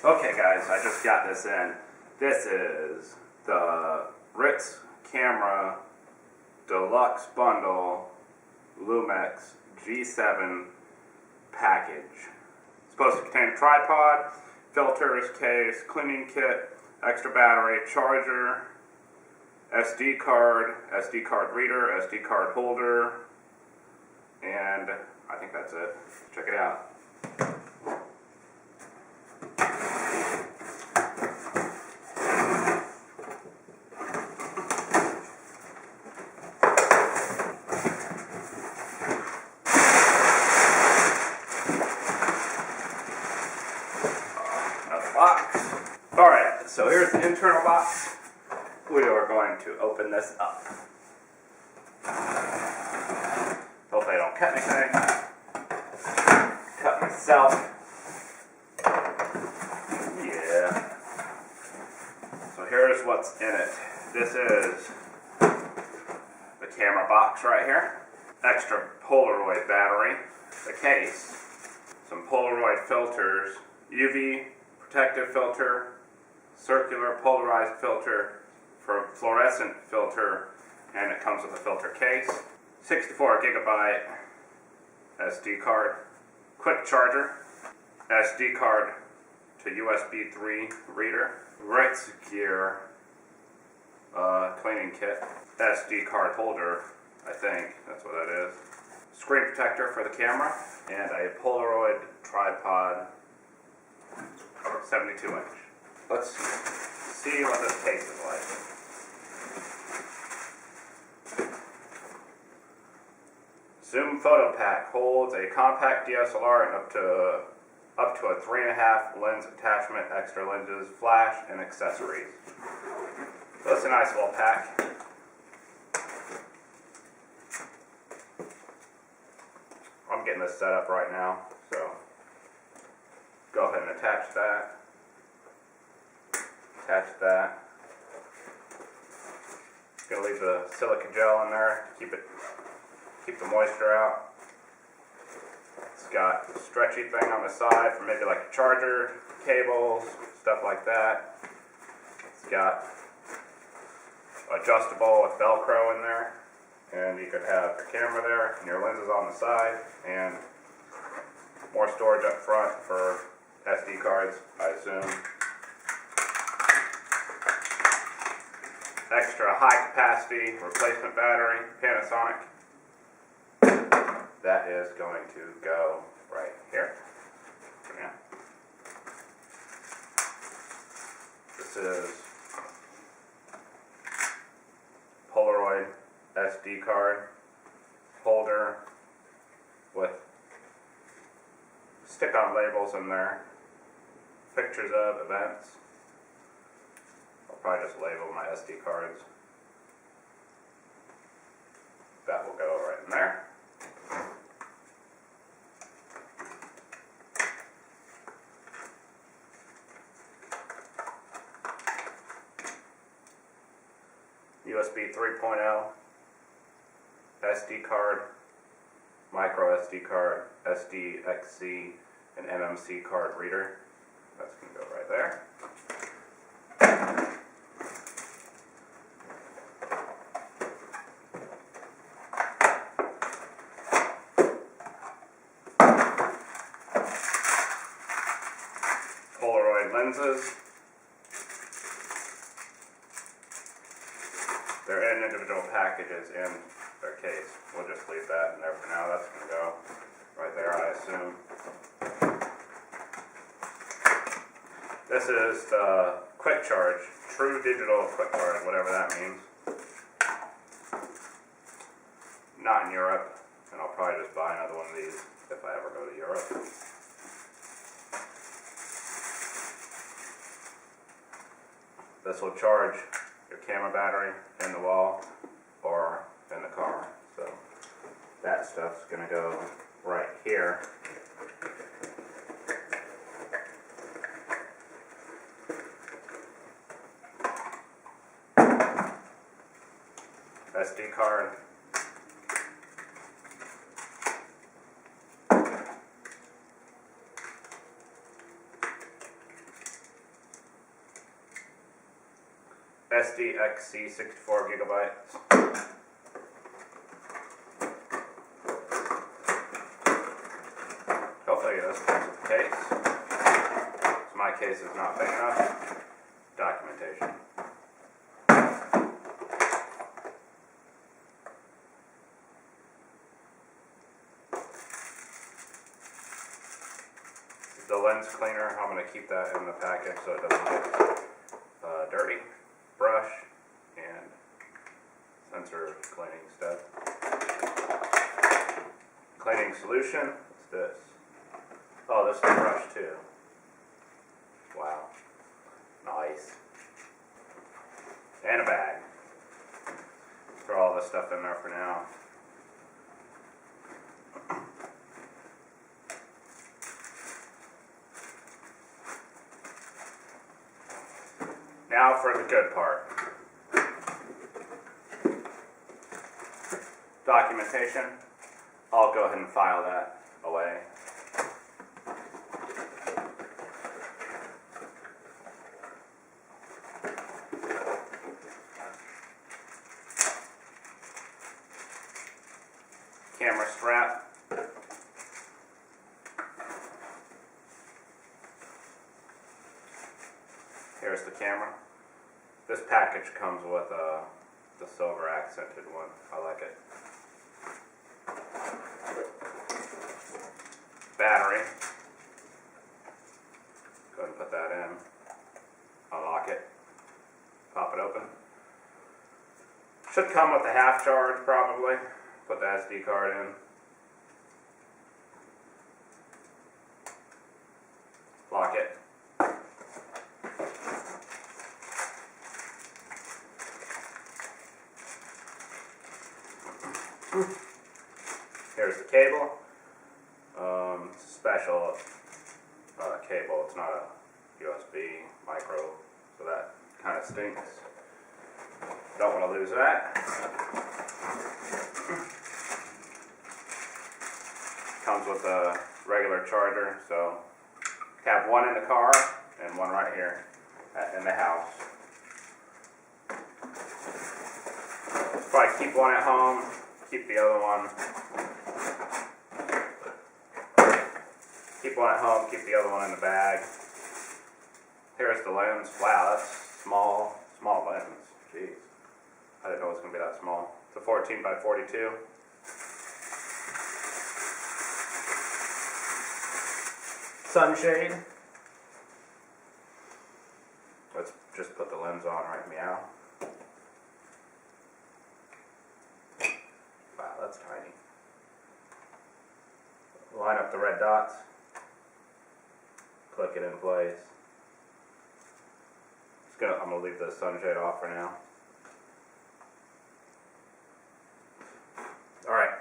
Okay guys, I just got this in. This is the Ritz Camera Deluxe Bundle Lumix G7 package. It's supposed to contain a tripod, filters, case, cleaning kit, extra battery, charger, SD card reader, SD card holder, and I think that's it. Check it out. Alright, so here's the internal box. We are going to open this up. Hope I don't cut anything. Cut myself. Yeah. So here's what's in it. This is the camera box right here. Extra Polaroid battery. The case. Some Polaroid filters. UV protective filter, circular polarized filter, for fluorescent filter, and it comes with a filter case. 64 gigabyte SD card, quick charger, SD card to USB 3 reader, Ritz gear cleaning kit, SD card holder, I think that's what that is, screen protector for the camera, and a Polaroid tripod 72 inch. Let's see what this case is like. Zoom Photo Pack holds a compact DSLR and up to a 3.5 lens attachment, extra lenses, flash, and accessories. So it's a nice little pack. I'm getting this set up right now, so go ahead and attach that. Attach that. Gonna leave the silica gel in there to keep the moisture out. It's got a stretchy thing on the side for maybe like a charger, cables, stuff like that. It's got adjustable with Velcro in there, and you could have your camera there and your lenses on the side, and more storage up front for SD cards, I assume. Extra high capacity replacement battery, Panasonic. That is going to go right here. Yeah. This is Polaroid SD card holder with stick-on labels in there, pictures of events. I'll probably just label my SD cards. That will go right in there. USB 3.0, SD card, micro SD card, SDXC, and MMC card reader. That's going to go right there. Polaroid lenses. They're in individual packages in their case. We'll just leave that in there for now. That's going to go right there, I assume. This is the quick charge, true digital quick charge, whatever that means. Not in Europe, and I'll probably just buy another one of these if I ever go to Europe. This will charge your camera battery in the wall or in the car. So that stuff's going to go right here. SD card. SDXC 64 gigabytes. Hopefully this comes with the case. So my case is not big enough. Documentation. The lens cleaner, I'm going to keep that in the package so it doesn't get dirty. Brush and sensor cleaning stuff. Cleaning solution, what's this? Oh, this is the brush too. Wow. Nice. And a bag. Throw all this stuff in there for now. Now for the good part. Documentation. I'll go ahead and file that away. Camera strap. Here's the camera. This package comes with the silver accented one. I like it. Battery. Go ahead and put that in. Unlock it. Pop it open. Should come with a half charge probably. Put the SD card in. Lock it. Here's the cable. Special cable. It's not a USB micro, so that kind of stinks. Don't want to lose that. Comes with a regular charger, so have one in the car and one right here in the house. Probably keep one at home, keep the other one. Keep one at home, keep the other one in the bag. Here's the lens. Wow, that's small lens. Jeez. I didn't know it was going to be that small. It's a 14 by 42. Sunshade. Let's just put the lens on right meow. Wow, that's tiny. Line up the red dots. Click it in place. I'm going to leave the sunshade off for now. Alright.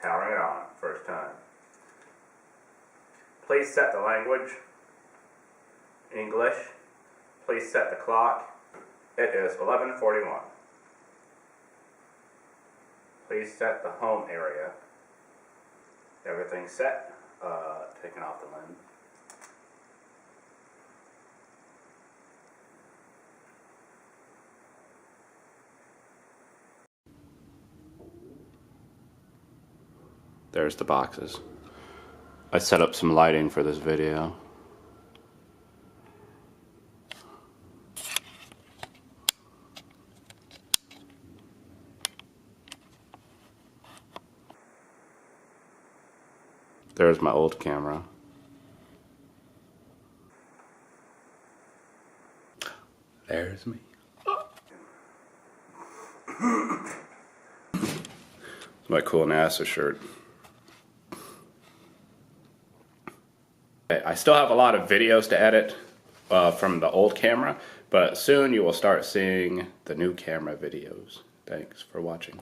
Powering it on. First time. Please set the language. English. Please set the clock. It is 11:41. Please set the home area. Everything's set. Taking off the lens. There's the boxes. I set up some lighting for this video. There's my old camera. There's me. My cool NASA shirt. I still have a lot of videos to edit from the old camera, but soon you will start seeing the new camera videos. Thanks for watching.